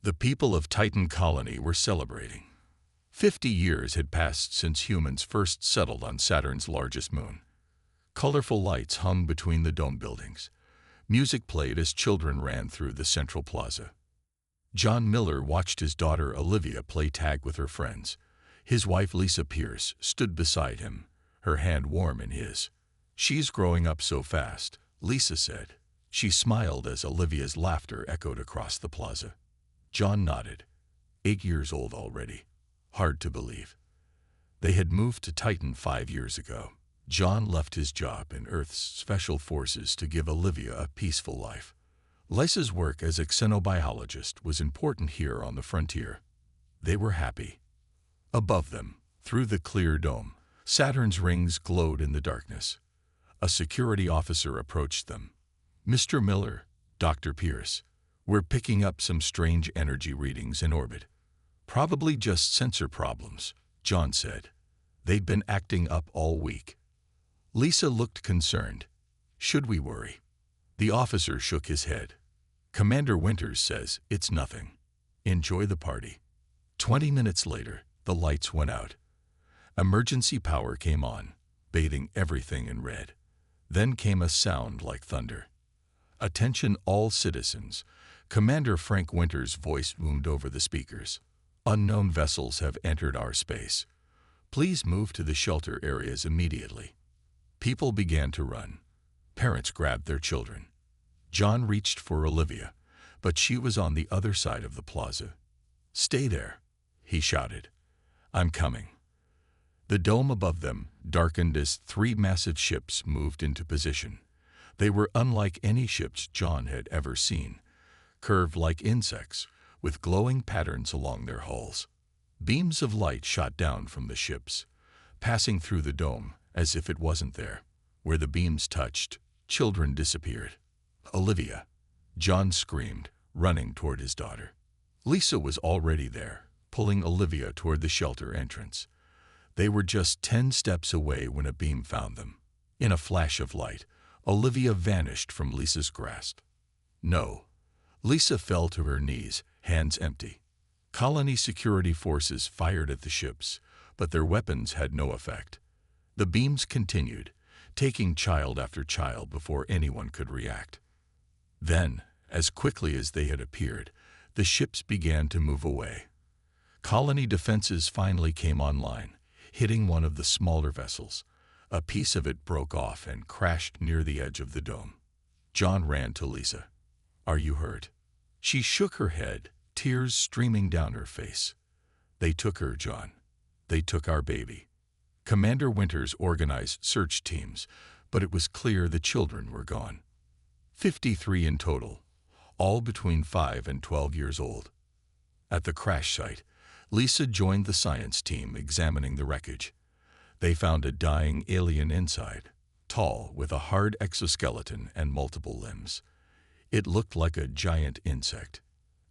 The people of Titan Colony were celebrating. 50 years had passed since humans first settled on Saturn's largest moon. Colorful lights hung between the dome buildings. Music played as children ran through the central plaza. John Miller watched his daughter Olivia play tag with her friends. His wife Lisa Pierce stood beside him, her hand warm in his. "She's growing up so fast," Lisa said. She smiled as Olivia's laughter echoed across the plaza. John nodded. 8 years old already. Hard to believe. They had moved to Titan 5 years ago. John left his job in Earth's Special Forces to give Olivia a peaceful life. Lisa's work as a xenobiologist was important here on the frontier. They were happy. Above them, through the clear dome, Saturn's rings glowed in the darkness. A security officer approached them. "Mr. Miller, Dr. Pierce, we're picking up some strange energy readings in orbit. Probably just sensor problems," John said. They'd been acting up all week. Lisa looked concerned. "Should we worry?" The officer shook his head. "Commander Winters says it's nothing. Enjoy the party." 20 minutes later, the lights went out. Emergency power came on, bathing everything in red. Then came a sound like thunder. "Attention all citizens," Commander Frank Winters' voice boomed over the speakers. "Unknown vessels have entered our space. Please move to the shelter areas immediately." People began to run. Parents grabbed their children. John reached for Olivia, but she was on the other side of the plaza. "Stay there," he shouted. "I'm coming." The dome above them darkened as 3 massive ships moved into position. They were unlike any ships John had ever seen, curved like insects, with glowing patterns along their hulls. Beams of light shot down from the ships, passing through the dome as if it wasn't there. Where the beams touched, children disappeared. "Olivia!" John screamed, running toward his daughter. Lisa was already there, pulling Olivia toward the shelter entrance. They were just 10 steps away when a beam found them. In a flash of light, Olivia vanished from Lisa's grasp. "No." Lisa fell to her knees, hands empty. Colony security forces fired at the ships, but their weapons had no effect. The beams continued, taking child after child before anyone could react. Then, as quickly as they had appeared, the ships began to move away. Colony defenses finally came online, hitting one of the smaller vessels. A piece of it broke off and crashed near the edge of the dome. John ran to Lisa. "Are you hurt?" She shook her head, tears streaming down her face. "They took her, John. They took our baby." Commander Winters organized search teams, but it was clear the children were gone. 53 in total, all between 5 and 12 years old. At the crash site, Lisa joined the science team examining the wreckage. They found a dying alien inside, tall, with a hard exoskeleton and multiple limbs. It looked like a giant insect.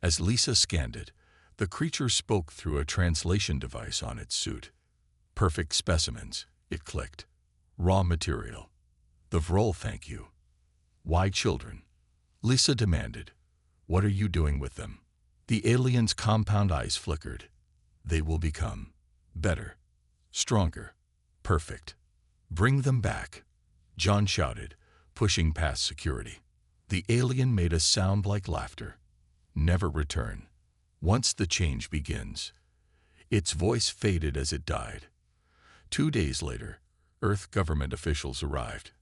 As Lisa scanned it, the creature spoke through a translation device on its suit. "Perfect specimens," it clicked. "Raw material. The Vrol thank you." "Why children?" Lisa demanded. "What are you doing with them?" The alien's compound eyes flickered. "They will become better, stronger, perfect. Bring them back," John shouted, pushing past security. The alien made a sound like laughter. "Never return. Once the change begins." Its voice faded as it died. 2 days later, Earth government officials arrived.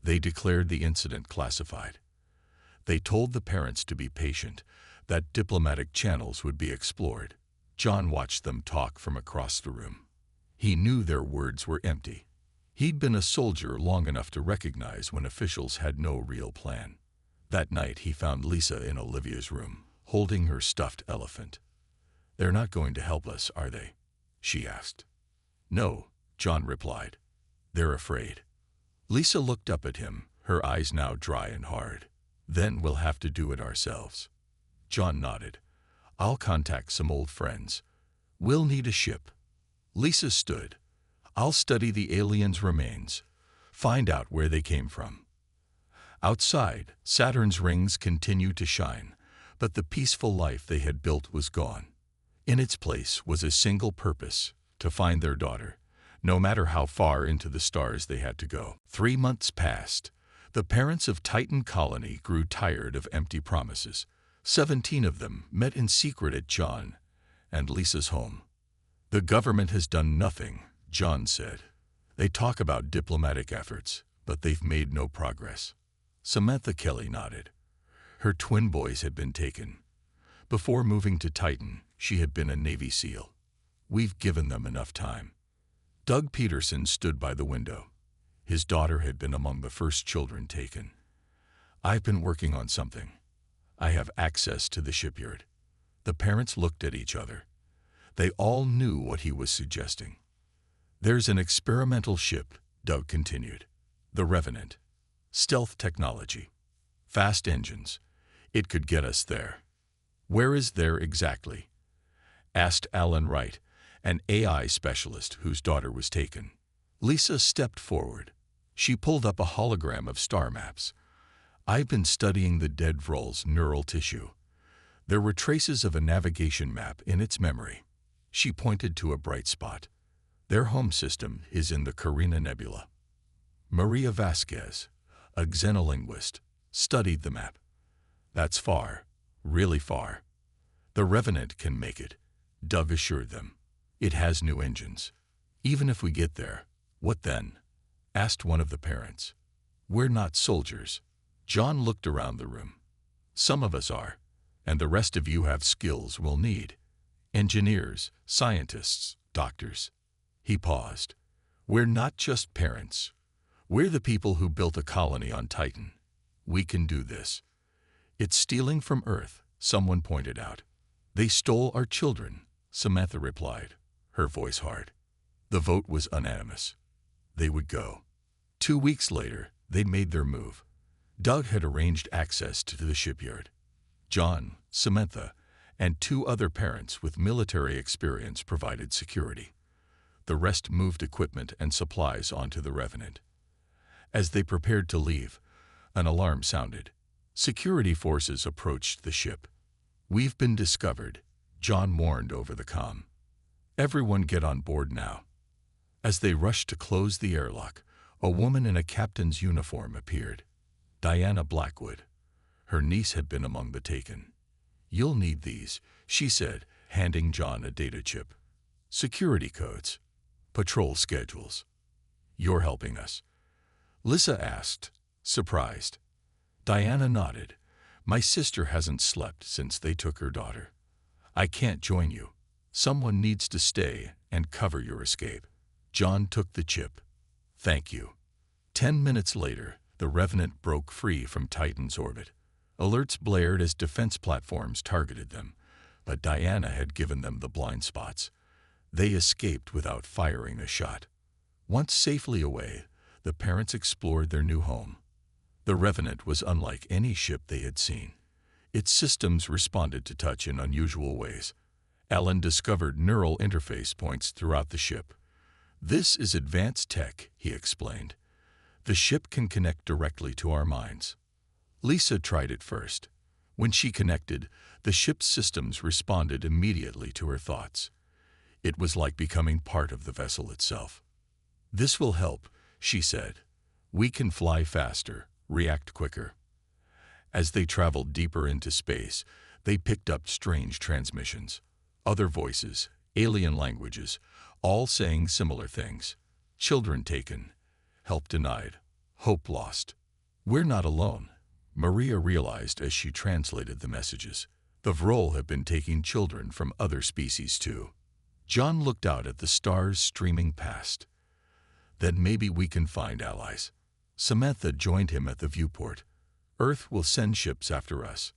They declared the incident classified. They told the parents to be patient, that diplomatic channels would be explored. John watched them talk from across the room. He knew their words were empty. He'd been a soldier long enough to recognize when officials had no real plan. That night he found Lisa in Olivia's room, holding her stuffed elephant. "They're not going to help us, are they?" she asked. "No," John replied. "They're afraid." Lisa looked up at him, her eyes now dry and hard. "Then we'll have to do it ourselves." John nodded. "I'll contact some old friends. We'll need a ship." Lisa stood. "I'll study the aliens' remains, find out where they came from." Outside, Saturn's rings continued to shine, But the peaceful life they had built was gone. In its place was a single purpose: to find their daughter, no matter how far into the stars they had to go. 3 months passed. The parents of Titan Colony grew tired of empty promises. 17 of them met in secret at John and Lisa's home. "The government has done nothing," John said. "They talk about diplomatic efforts, but they've made no progress." Samantha Kelly nodded. Her twin boys had been taken. Before moving to Titan, she had been a Navy SEAL. "We've given them enough time." Doug Peterson stood by the window. His daughter had been among the first children taken. "I've been working on something. I have access to the shipyard." The parents looked at each other. They all knew what he was suggesting. "There's an experimental ship," Doug continued. "The Revenant. Stealth technology. Fast engines. It could get us there." "Where is there exactly?" asked Alan Wright, an AI specialist whose daughter was taken. Lisa stepped forward. She pulled up a hologram of star maps. "I've been studying the dead Vrol's neural tissue. There were traces of a navigation map in its memory." She pointed to a bright spot. "Their home system is in the Carina Nebula." Maria Vasquez, a xenolinguist, studied the map. "That's far, really far." "The Revenant can make it," Doug assured them. "It has new engines." "Even if we get there, what then?" asked one of the parents. "We're not soldiers." John looked around the room. "Some of us are, and the rest of you have skills we'll need. Engineers, scientists, doctors." He paused. "We're not just parents. We're the people who built a colony on Titan. We can do this." "It's stealing from Earth," someone pointed out. "They stole our children," Samantha replied, her voice hard. The vote was unanimous. They would go. 2 weeks later, they made their move. Doug had arranged access to the shipyard. John, Samantha, and 2 other parents with military experience provided security. The rest moved equipment and supplies onto the Revenant. As they prepared to leave, an alarm sounded. Security forces approached the ship. "We've been discovered," John warned over the comm. "Everyone get on board now." As they rushed to close the airlock, a woman in a captain's uniform appeared. Diana Blackwood. Her niece had been among the taken. "You'll need these," she said, handing John a data chip. "Security codes. Patrol schedules. You're helping us?" Lisa asked, surprised. Diana nodded. "My sister hasn't slept since they took her daughter. I can't join you. Someone needs to stay and cover your escape." John took the chip. "Thank you." 10 minutes later, the Revenant broke free from Titan's orbit. Alerts blared as defense platforms targeted them, but Diana had given them the blind spots. They escaped without firing a shot. Once safely away, the parents explored their new home. The Revenant was unlike any ship they had seen. Its systems responded to touch in unusual ways. Alan discovered neural interface points throughout the ship. "This is advanced tech," he explained. "The ship can connect directly to our minds." Lisa tried it first. When she connected, the ship's systems responded immediately to her thoughts. It was like becoming part of the vessel itself. "This will help," she said. "We can fly faster, react quicker." As they traveled deeper into space, they picked up strange transmissions. Other voices, alien languages, all saying similar things. Children taken, help denied, hope lost. "We're not alone," Maria realized as she translated the messages. "The Vrol have been taking children from other species too." John looked out at the stars streaming past. "Then maybe we can find allies." Samantha joined him at the viewport. "Earth will send ships after us.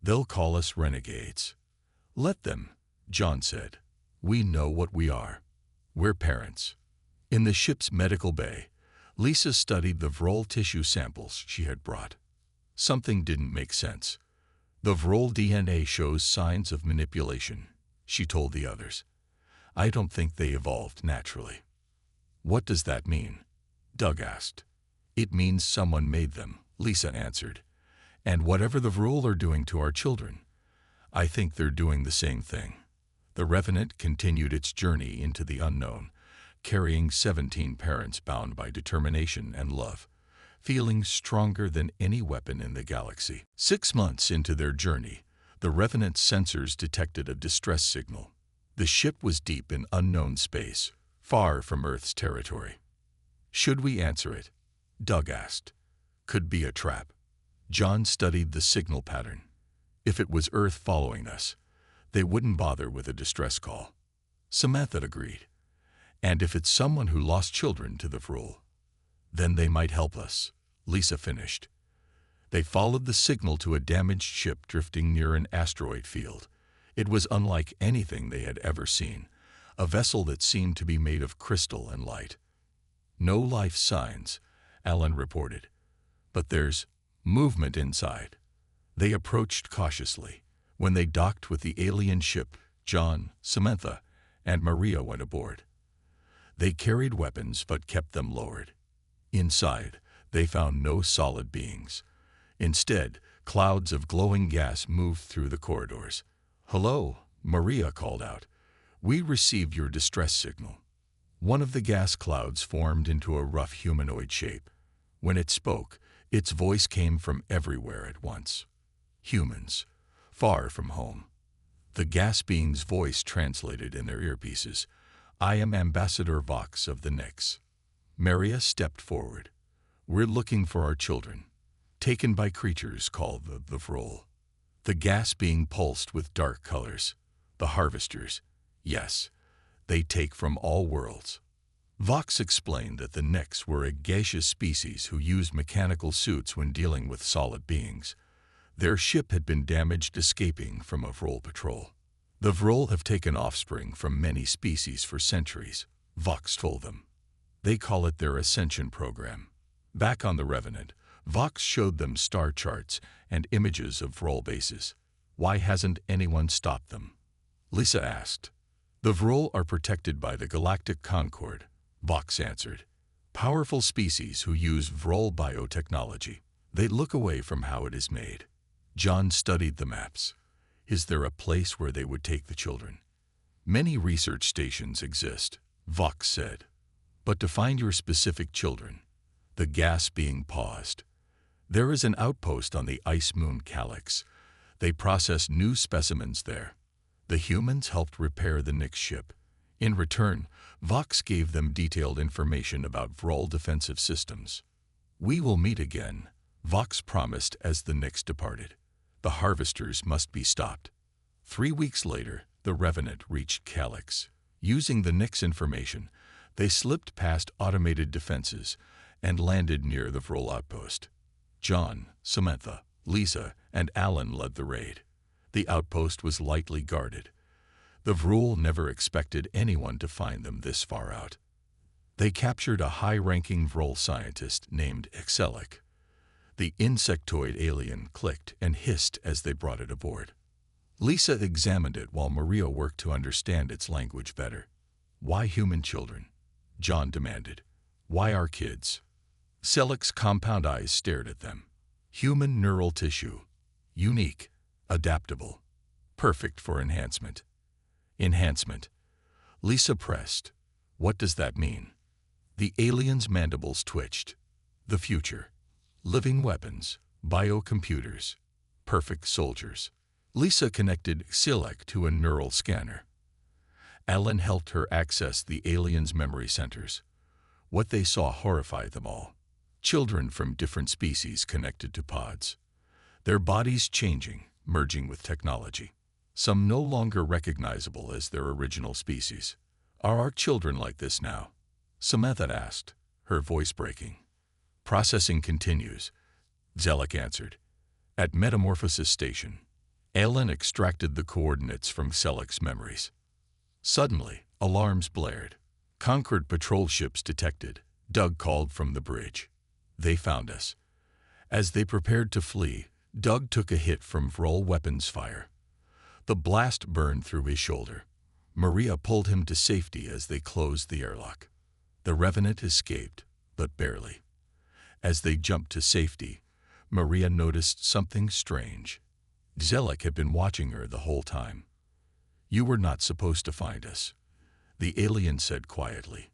They'll call us renegades." "Let them," John said. "We know what we are. We're parents." In the ship's medical bay, Lisa studied the Vrol tissue samples she had brought. Something didn't make sense. "The Vrol DNA shows signs of manipulation," she told the others. "I don't think they evolved naturally." "What does that mean?" Doug asked. "It means someone made them," Lisa answered. "And whatever the Vrol are doing to our children, I think they're doing the same thing. The Revenant continued its journey into the unknown, carrying 17 parents bound by determination and love, feeling stronger than any weapon in the galaxy. 6 months into their journey, the Revenant's sensors detected a distress signal. The ship was deep in unknown space, far from Earth's territory. Should we answer it? Doug asked. Could be a trap. John studied the signal pattern. If it was Earth following us, they wouldn't bother with a distress call. Samantha agreed. And if it's someone who lost children to the Vrul, then they might help us, Lisa finished. They followed the signal to a damaged ship drifting near an asteroid field. It was unlike anything they had ever seen, a vessel that seemed to be made of crystal and light. No life signs, Alan reported, but there's movement inside. They approached cautiously. When they docked with the alien ship, John, Samantha, and Maria went aboard. They carried weapons but kept them lowered. Inside, they found no solid beings. Instead, clouds of glowing gas moved through the corridors. "Hello," Maria called out. "We received your distress signal." One of the gas clouds formed into a rough humanoid shape. When it spoke, its voice came from everywhere at once. Humans, far from home. The gas being's voice translated in their earpieces. "I am Ambassador Vox of the Nyx." Maria stepped forward. "We're looking for our children, taken by creatures called the Vrul." The gas being pulsed with dark colors. "The harvesters. Yes, they take from all worlds." Vox explained that the Nyx were a gaseous species who used mechanical suits when dealing with solid beings. Their ship had been damaged escaping from a Vrul patrol. "The Vrul have taken offspring from many species for centuries," Vox told them. "They call it their ascension program." Back on the Revenant, Vox showed them star charts and images of Vrul bases. "Why hasn't anyone stopped them?" Lisa asked. "The Vrul are protected by the Galactic Concord," Vox answered. "Powerful species who use Vrul biotechnology. They look away from how it is made." John studied the maps. "Is there a place where they would take the children?" "Many research stations exist," Vox said. "But to find your specific children," the gas being paused. "There is an outpost on the ice moon Calyx. They process new specimens there. The humans helped repair the Nyx ship. In return, Vox gave them detailed information about Vrul defensive systems." "We will meet again," Vox promised as the Nyx departed. "The harvesters must be stopped." 3 weeks later, the Revenant reached Calyx. Using the Nyx information, they slipped past automated defenses and landed near the Vrul outpost. John, Samantha, Lisa, and Alan led the raid. The outpost was lightly guarded. The Vrul never expected anyone to find them this far out. They captured a high-ranking Vrul scientist named Exelic. The insectoid alien clicked and hissed as they brought it aboard. Lisa examined it while Maria worked to understand its language better. "Why human children?" John demanded. "Why our kids?" Selic's compound eyes stared at them. "Human neural tissue. Unique. Adaptable. Perfect for enhancement." "Enhancement." Lisa pressed. "What does that mean?" The alien's mandibles twitched. "The future. Living weapons. Biocomputers. Perfect soldiers." Lisa connected Selec to a neural scanner. Alan helped her access the alien's memory centers. What they saw horrified them all. Children from different species connected to pods. Their bodies changing, merging with technology. Some no longer recognizable as their original species. "Are our children like this now?" Samantha asked, her voice breaking. "Processing continues," Zelek answered. "At Metamorphosis Station." Alan extracted the coordinates from Selec's memories. Suddenly, alarms blared. "Concord patrol ships detected," Doug called from the bridge. "They found us." As they prepared to flee, Doug took a hit from Vrul weapons fire. The blast burned through his shoulder. Maria pulled him to safety as they closed the airlock. The Revenant escaped, but barely. As they jumped to safety, Maria noticed something strange. Zelek had been watching her the whole time. "You were not supposed to find us," the alien said quietly.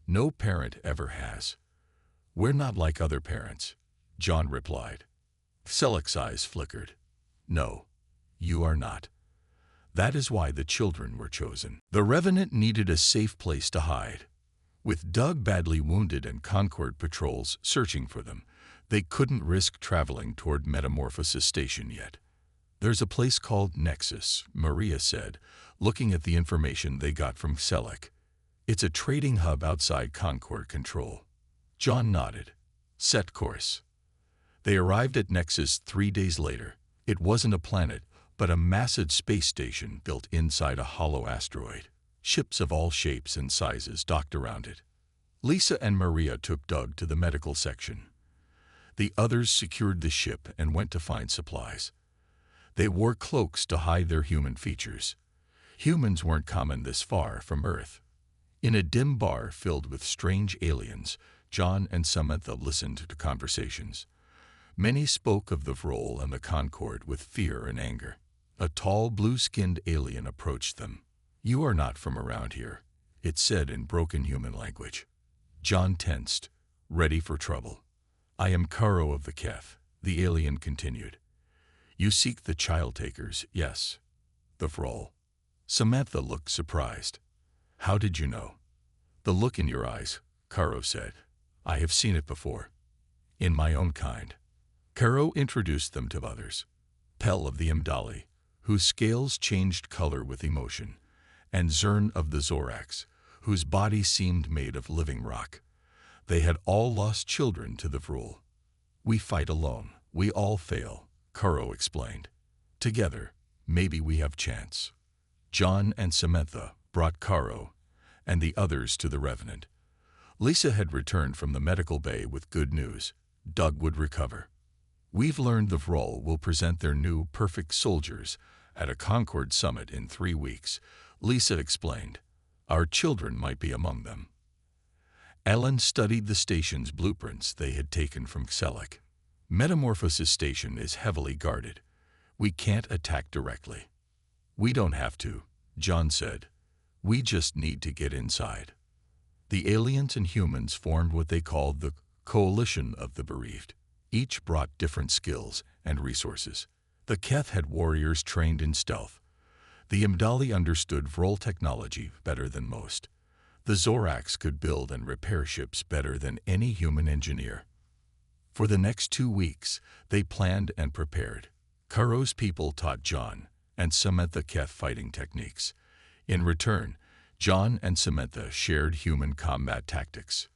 "No parent ever has." "We're not like other parents," John replied. Zelek's eyes flickered. "No, you are not. That is why the children were chosen." The Revenant needed a safe place to hide. With Doug badly wounded and Concord patrols searching for them, they couldn't risk traveling toward Metamorphosis Station yet. "There's a place called Nexus," Maria said, looking at the information they got from Zelek. "It's a trading hub outside Concord Control." John nodded. "Set course." They arrived at Nexus 3 days later. It wasn't a planet, but a massive space station built inside a hollow asteroid. Ships of all shapes and sizes docked around it. Lisa and Maria took Doug to the medical section. The others secured the ship and went to find supplies. They wore cloaks to hide their human features. Humans weren't common this far from Earth. In a dim bar filled with strange aliens, John and Samantha listened to conversations. Many spoke of the Vrol and the Concord with fear and anger. A tall, blue-skinned alien approached them. "You are not from around here," it said in broken human language. John tensed, ready for trouble. "I am Karo of the Keth," the alien continued. "You seek the child takers, yes. The Vrol." Samantha looked surprised. "How did you know?" "The look in your eyes," Karo said. "I have seen it before. In my own kind." Karo introduced them to others. Pel of the Imdali, whose scales changed color with emotion, and Zern of the Zorax, whose body seemed made of living rock. They had all lost children to the Vrul. "We fight alone. We all fail," Karo explained. "Together, maybe we have chance." John and Samantha brought Karo and the others to the Revenant. Lisa had returned from the medical bay with good news. Doug would recover. "We've learned the Vrol will present their new perfect soldiers at a Concord summit in 3 weeks, Lisa explained. "Our children might be among them." Ellen studied the station's blueprints they had taken from Zelek. "Metamorphosis Station is heavily guarded. We can't attack directly." "We don't have to," John said. "We just need to get inside." The aliens and humans formed what they called the Coalition of the Bereaved. Each brought different skills and resources. The Keth had warriors trained in stealth. The Imdali understood Vrol technology better than most. The Zorax could build and repair ships better than any human engineer. For the next 2 weeks, they planned and prepared. Karo's people taught John and Samantha Keth fighting techniques. In return, John and Samantha shared human combat tactics.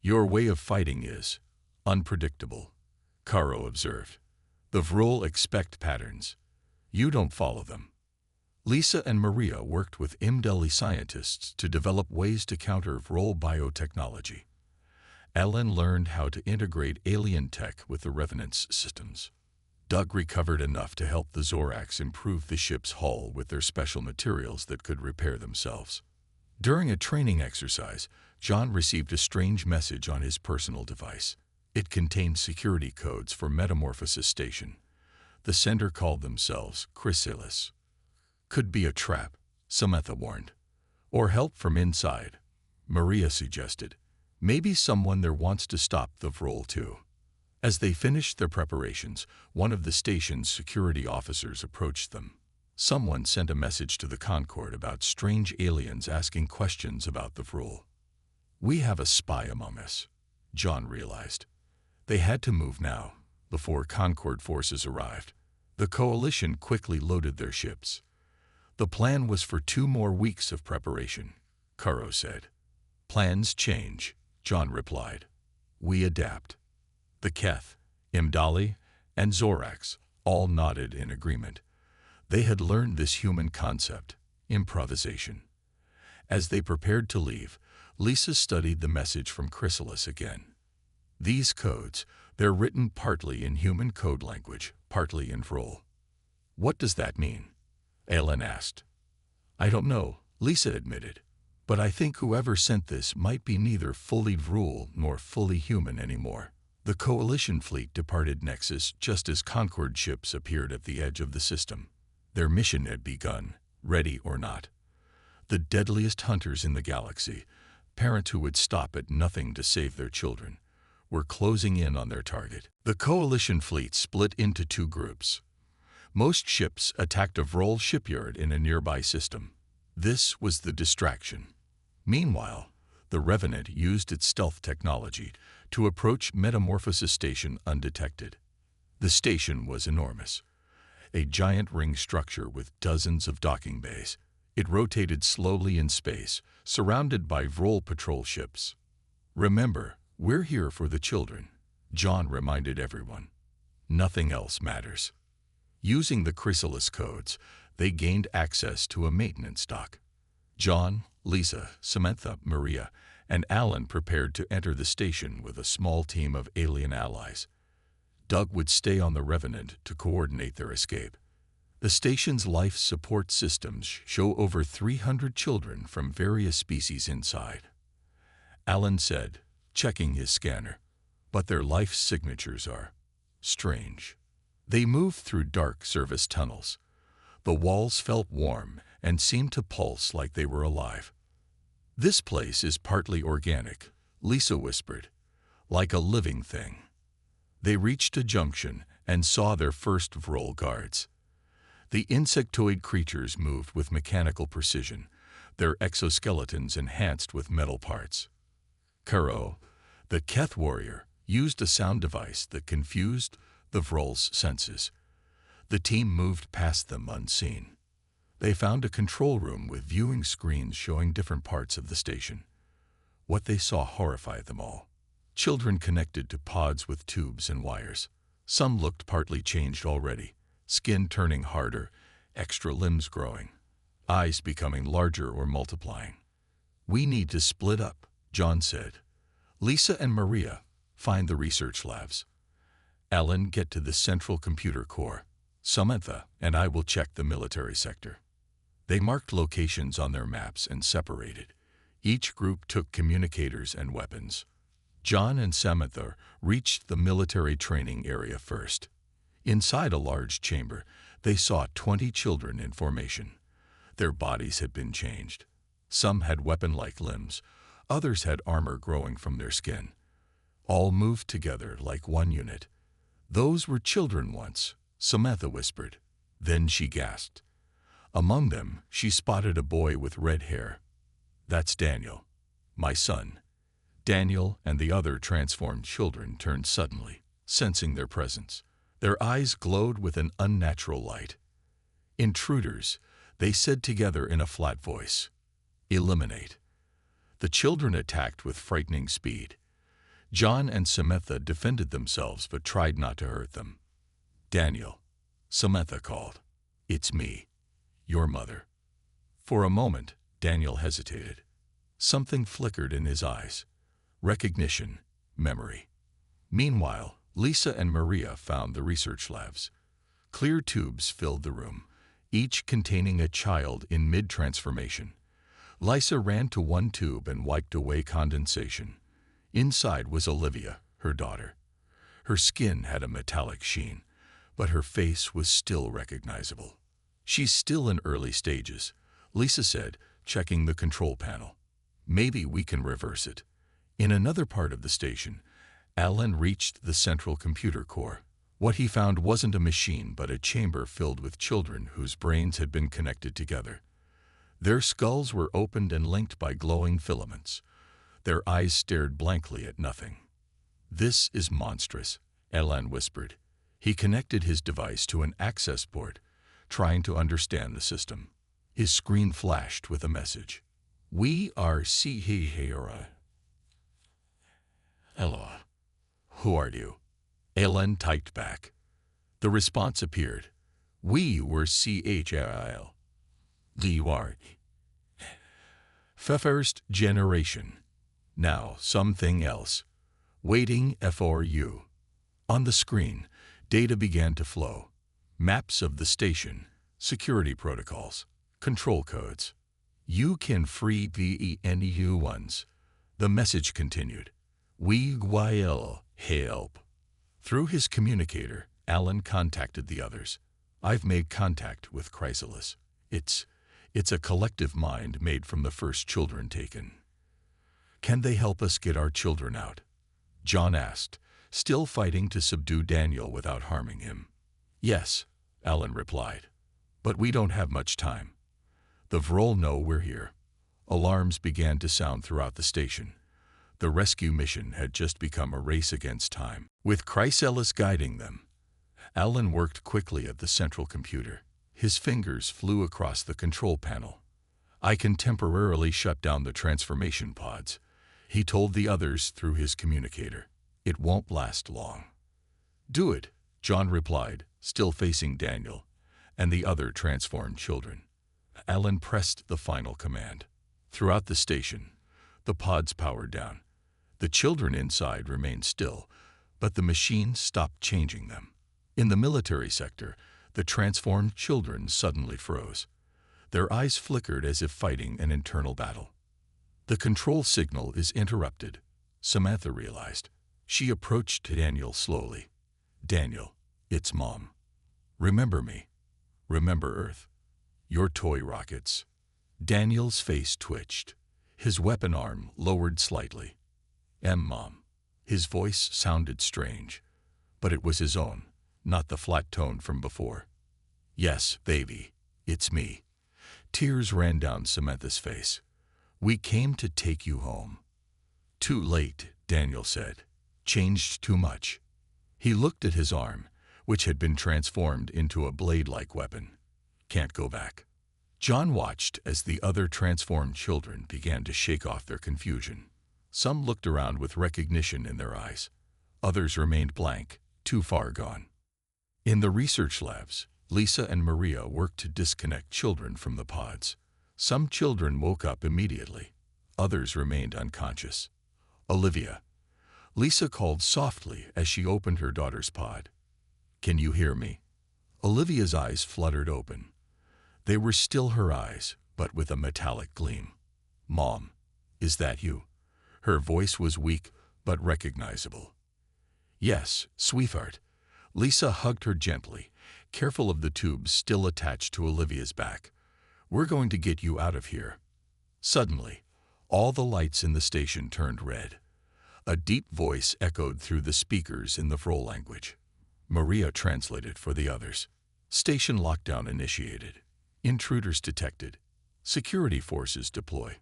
"Your way of fighting is unpredictable," Karo observed. "The Vrol expect patterns. You don't follow them." Lisa and Maria worked with Imdali scientists to develop ways to counter Vrol biotechnology. Ellen learned how to integrate alien tech with the Revenant's systems. Doug recovered enough to help the Zorax improve the ship's hull with their special materials that could repair themselves. During a training exercise, John received a strange message on his personal device. It contained security codes for Metamorphosis Station. The sender called themselves Chrysalis. "Could be a trap," Samantha warned. "Or help from inside," Maria suggested. "Maybe someone there wants to stop the Vrol too." As they finished their preparations, one of the station's security officers approached them. Someone sent a message to the Concord about strange aliens asking questions about the Vrol. "We have a spy among us," John realized. They had to move now, before Concord forces arrived. The coalition quickly loaded their ships. "The plan was for 2 more weeks of preparation," Karo said. "Plans change," John replied. "We adapt." The Keth, Imdali, and Zorax all nodded in agreement. They had learned this human concept, improvisation. As they prepared to leave, Lisa studied the message from Chrysalis again. "These codes, they're written partly in human code language, partly in Vrol." "What does that mean?" Ellen asked. "I don't know," Lisa admitted. "But I think whoever sent this might be neither fully Vrol nor fully human anymore. The Coalition fleet departed Nexus just as Concord ships appeared at the edge of the system. Their mission had begun, ready or not. The deadliest hunters in the galaxy, parents who would stop at nothing to save their children, were closing in on their target. The Coalition fleet split into two groups. Most ships attacked a Vrol shipyard in a nearby system. This was the distraction. Meanwhile, the Revenant used its stealth technology to approach Metamorphosis Station undetected. The station was enormous, a giant ring structure with dozens of docking bays. It rotated slowly in space, surrounded by Vrol patrol ships. "Remember, we're here for the children," John reminded everyone. "Nothing else matters." Using the Chrysalis codes, they gained access to a maintenance dock. John, Lisa, Samantha, Maria, and Alan prepared to enter the station with a small team of alien allies. Doug would stay on the Revenant to coordinate their escape. The station's life support systems show over 300 children from various species inside. Alan said, checking his scanner, "But their life signatures are strange." They moved through dark service tunnels. The walls felt warm and seemed to pulse like they were alive. "This place is partly organic," Lisa whispered, "like a living thing." They reached a junction and saw their first Vrol guards. The insectoid creatures moved with mechanical precision, their exoskeletons enhanced with metal parts. Karo, the Keth warrior, used a sound device that confused the Vrol's senses. The team moved past them unseen. They found a control room with viewing screens showing different parts of the station. What they saw horrified them all. Children connected to pods with tubes and wires. Some looked partly changed already, skin turning harder, extra limbs growing, eyes becoming larger or multiplying. "We need to split up," John said. "Lisa and Maria, find the research labs. Alan, get to the central computer core. Samantha and I will check the military sector." They marked locations on their maps and separated. Each group took communicators and weapons. John and Samantha reached the military training area first. Inside a large chamber, they saw 20 children in formation. Their bodies had been changed. Some had weapon-like limbs, others had armor growing from their skin. All moved together like one unit. "Those were children once," Samantha whispered. Then she gasped. Among them, she spotted a boy with red hair. "That's Daniel, my son." Daniel and the other transformed children turned suddenly, sensing their presence. Their eyes glowed with an unnatural light. "Intruders," they said together in a flat voice. "Eliminate." The children attacked with frightening speed. John and Samantha defended themselves but tried not to hurt them. "Daniel," Samantha called. "It's me, your mother." For a moment, Daniel hesitated. Something flickered in his eyes. Recognition, memory. Meanwhile, Lisa and Maria found the research labs. Clear tubes filled the room, each containing a child in mid-transformation. Lisa ran to one tube and wiped away condensation. Inside was Olivia, her daughter. Her skin had a metallic sheen, but her face was still recognizable. "She's still in early stages," Lisa said, checking the control panel. "Maybe we can reverse it." In another part of the station, Alan reached the central computer core. What he found wasn't a machine but a chamber filled with children whose brains had been connected together. Their skulls were opened and linked by glowing filaments. Their eyes stared blankly at nothing. "This is monstrous," Alan whispered. He connected his device to an access port, trying to understand the system. His screen flashed with a message. "We are HFY. Hello. Who are you?" Alan typed back. The response appeared. "We were HFY. You are first generation. Now something else. Waiting for you." On the screen, data began to flow. Maps of the station, security protocols, control codes. "You can free the new ones," the message continued. We will help. Through his communicator, Alan contacted the others. I've made contact with Chrysalis. It's a collective mind made from the first children taken. Can they help us get our children out? John asked, still fighting to subdue Daniel without harming him. Yes, Alan replied. But we don't have much time. The Vrol know we're here. Alarms began to sound throughout the station. The rescue mission had just become a race against time. With Chrysalis guiding them, Alan worked quickly at the central computer. His fingers flew across the control panel. I can temporarily shut down the transformation pods, he told the others through his communicator. It won't last long. Do it, John replied, still facing Daniel and the other transformed children. Alan pressed the final command. Throughout the station, the pods powered down. The children inside remained still, but the machine stopped changing them. In the military sector, the transformed children suddenly froze. Their eyes flickered as if fighting an internal battle. The control signal is interrupted, Samantha realized. She approached Daniel slowly. Daniel, it's Mom. Remember me. Remember Earth. Your toy rockets. Daniel's face twitched. His weapon arm lowered slightly. Mom. His voice sounded strange, but it was his own, not the flat tone from before. Yes, baby, it's me. Tears ran down Samantha's face. We came to take you home. Too late, Daniel said. Changed too much. He looked at his arm, which had been transformed into a blade-like weapon. Can't go back. John watched as the other transformed children began to shake off their confusion. Some looked around with recognition in their eyes. Others remained blank, too far gone. In the research labs, Lisa and Maria worked to disconnect children from the pods. Some children woke up immediately. Others remained unconscious. Olivia. Lisa called softly as she opened her daughter's pod. Can you hear me? Olivia's eyes fluttered open. They were still her eyes, but with a metallic gleam. Mom, is that you? Her voice was weak, but recognizable. Yes, sweetheart. Lisa hugged her gently, careful of the tubes still attached to Olivia's back. We're going to get you out of here. Suddenly, all the lights in the station turned red. A deep voice echoed through the speakers in the Vrol language. Maria translated for the others. Station lockdown initiated. Intruders detected. Security forces deploy.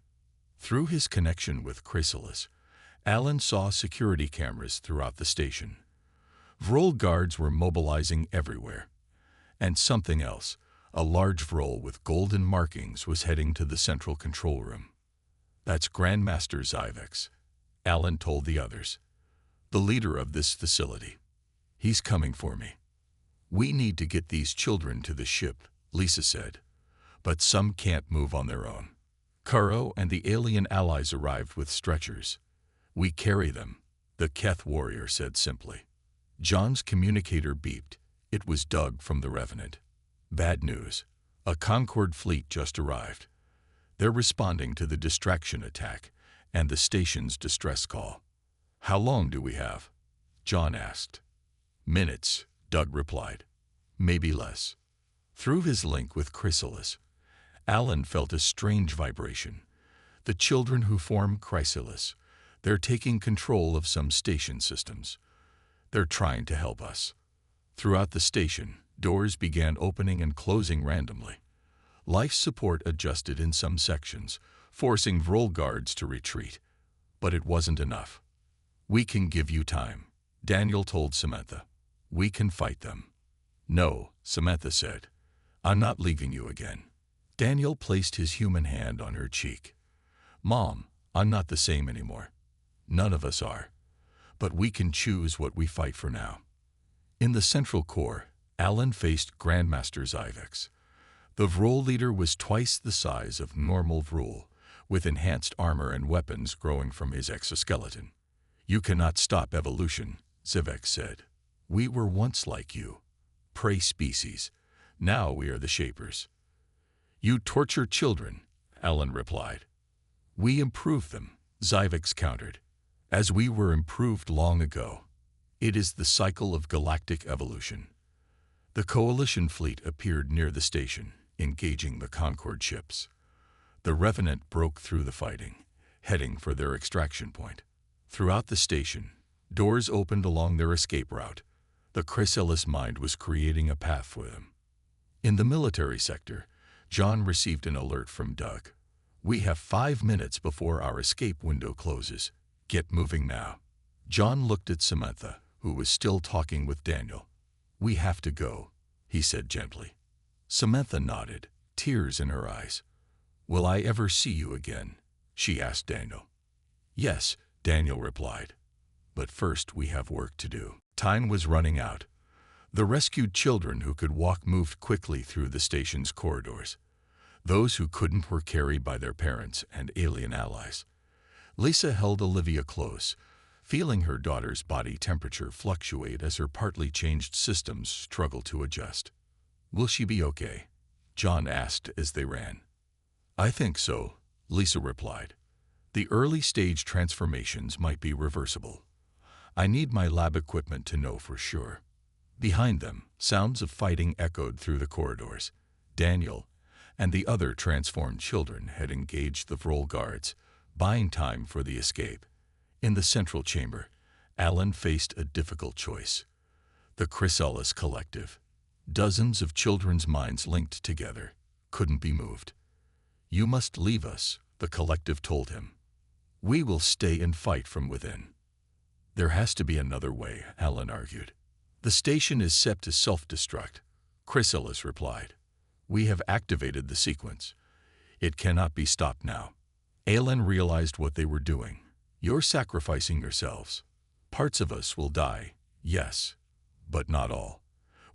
Through his connection with Chrysalis, Alan saw security cameras throughout the station. Vrol guards were mobilizing everywhere. And something else, a large Vrol with golden markings, was heading to the central control room. That's Grandmaster Zyvex, Alan told the others. The leader of this facility. He's coming for me. We need to get these children to the ship, Lisa said. But some can't move on their own. Kuro and the alien allies arrived with stretchers. We carry them, the Keth warrior said simply. John's communicator beeped. It was Doug from the Revenant. Bad news. A Concorde fleet just arrived. They're responding to the distraction attack and the station's distress call. How long do we have? John asked. Minutes, Doug replied. Maybe less. Through his link with Chrysalis, Alan felt a strange vibration. The children who form Chrysalis, they're taking control of some station systems. They're trying to help us. Throughout the station, doors began opening and closing randomly. Life support adjusted in some sections, forcing Vrol guards to retreat. But it wasn't enough. We can give you time, Daniel told Samantha. We can fight them. No, Samantha said. I'm not leaving you again. Daniel placed his human hand on her cheek. Mom, I'm not the same anymore. None of us are. But we can choose what we fight for now. In the central core, Alan faced Grandmaster Zyvex. The Vrol leader was twice the size of normal Vrol, with enhanced armor and weapons growing from his exoskeleton. You cannot stop evolution, Zyvex said. We were once like you. Prey species. Now we are the shapers. You torture children, Alan replied. We improve them, Zyvex countered. As we were improved long ago, it is the cycle of galactic evolution. The Coalition fleet appeared near the station, engaging the Concorde ships. The Revenant broke through the fighting, heading for their extraction point. Throughout the station, doors opened along their escape route. The Chrysalis mind was creating a path for them. In the military sector, John received an alert from Doug. "We have 5 minutes before our escape window closes. Get moving now." John looked at Samantha, who was still talking with Daniel. "We have to go," he said gently. Samantha nodded, tears in her eyes. "Will I ever see you again?" she asked Daniel. "Yes," Daniel replied. "But first we have work to do." Time was running out. The rescued children who could walk moved quickly through the station's corridors. Those who couldn't were carried by their parents and alien allies. Lisa held Olivia close, feeling her daughter's body temperature fluctuate as her partly changed systems struggled to adjust. "Will she be okay?" John asked as they ran. "I think so," Lisa replied. "The early-stage transformations might be reversible. I need my lab equipment to know for sure." Behind them, sounds of fighting echoed through the corridors. Daniel and the other transformed children had engaged the Vrol guards, buying time for the escape. In the central chamber, Alan faced a difficult choice. The Chrysalis Collective, dozens of children's minds linked together, couldn't be moved. "You must leave us," the collective told him. "We will stay and fight from within." "There has to be another way," Alan argued. "The station is set to self-destruct," Chrysalis replied. "We have activated the sequence. It cannot be stopped now." Alan realized what they were doing. "You're sacrificing yourselves. Parts of us will die, yes, but not all.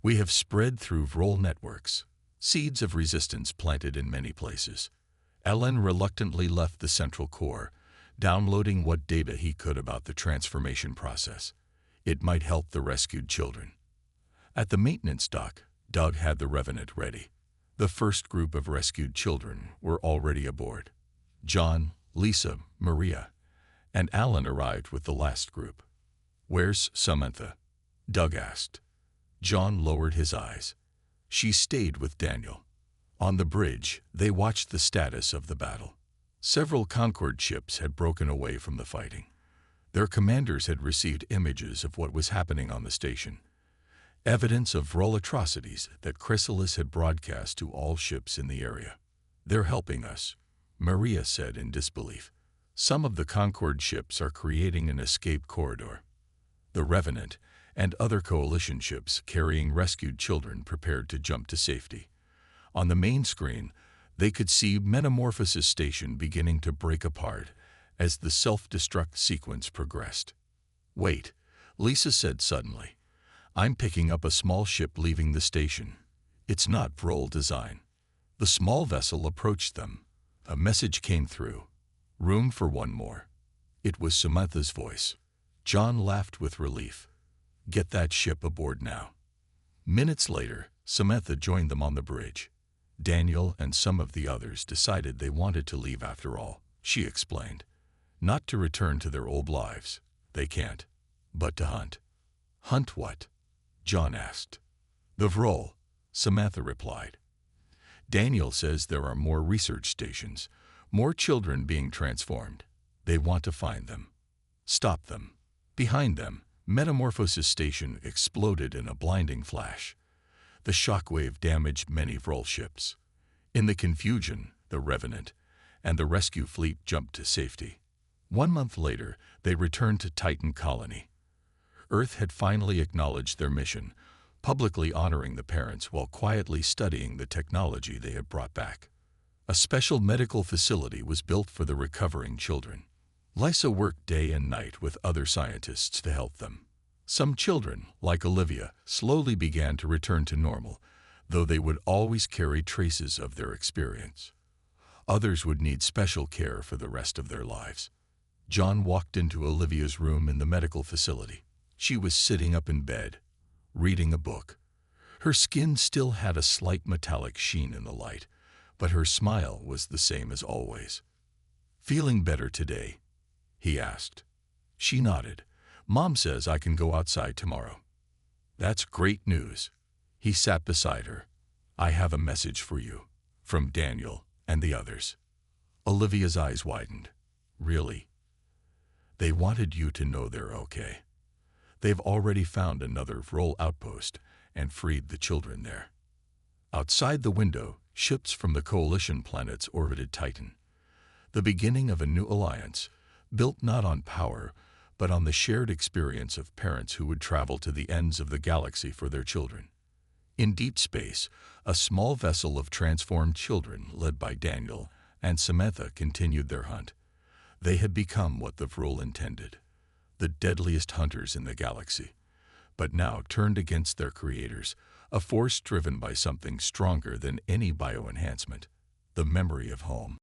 We have spread through Vrol networks, seeds of resistance planted in many places." Alan reluctantly left the central core, downloading what data he could about the transformation process. It might help the rescued children. At the maintenance dock, Doug had the Revenant ready. The first group of rescued children were already aboard. John, Lisa, Maria, and Alan arrived with the last group. "Where's Samantha?" Doug asked. John lowered his eyes. "She stayed with Daniel." On the bridge, they watched the status of the battle. Several Concorde ships had broken away from the fighting. Their commanders had received images of what was happening on the station, evidence of Vrol atrocities that Chrysalis had broadcast to all ships in the area. "They're helping us," Maria said in disbelief. "Some of the Concorde ships are creating an escape corridor." The Revenant and other Coalition ships carrying rescued children prepared to jump to safety. On the main screen, they could see Metamorphosis Station beginning to break apart as the self-destruct sequence progressed. "Wait," Lisa said suddenly. "I'm picking up a small ship leaving the station. It's not Vrol design." The small vessel approached them. A message came through. "Room for one more." It was Samantha's voice. John laughed with relief. "Get that ship aboard now." Minutes later, Samantha joined them on the bridge. Daniel and some of the others decided they wanted to leave after all, she explained. "Not to return to their old lives. They can't. But to hunt." "Hunt what?" John asked. "The Vrol," Samantha replied. "Daniel says there are more research stations, more children being transformed. They want to find them. Stop them." Behind them, Metamorphosis Station exploded in a blinding flash. The shockwave damaged many Vrol ships. In the confusion, the Revenant and the rescue fleet jumped to safety. 1 month later, they returned to Titan Colony. Earth had finally acknowledged their mission, publicly honoring the parents while quietly studying the technology they had brought back. A special medical facility was built for the recovering children. Lisa worked day and night with other scientists to help them. Some children, like Olivia, slowly began to return to normal, though they would always carry traces of their experience. Others would need special care for the rest of their lives. John walked into Olivia's room in the medical facility. She was sitting up in bed, reading a book. Her skin still had a slight metallic sheen in the light, but her smile was the same as always. "Feeling better today?" he asked. She nodded. Mom says I can go outside tomorrow. That's great news. He sat beside her. I have a message for you. From Daniel and the others. Olivia's eyes widened. Really? They wanted you to know they're okay. They've already found another Vrol outpost and freed the children there. Outside the window, ships from the Coalition planets orbited Titan. The beginning of a new alliance, built not on power, but on the shared experience of parents who would travel to the ends of the galaxy for their children. In deep space, a small vessel of transformed children led by Daniel and Samantha continued their hunt. They had become what the Vrol intended, the deadliest hunters in the galaxy, but now turned against their creators, a force driven by something stronger than any bioenhancement, the memory of home.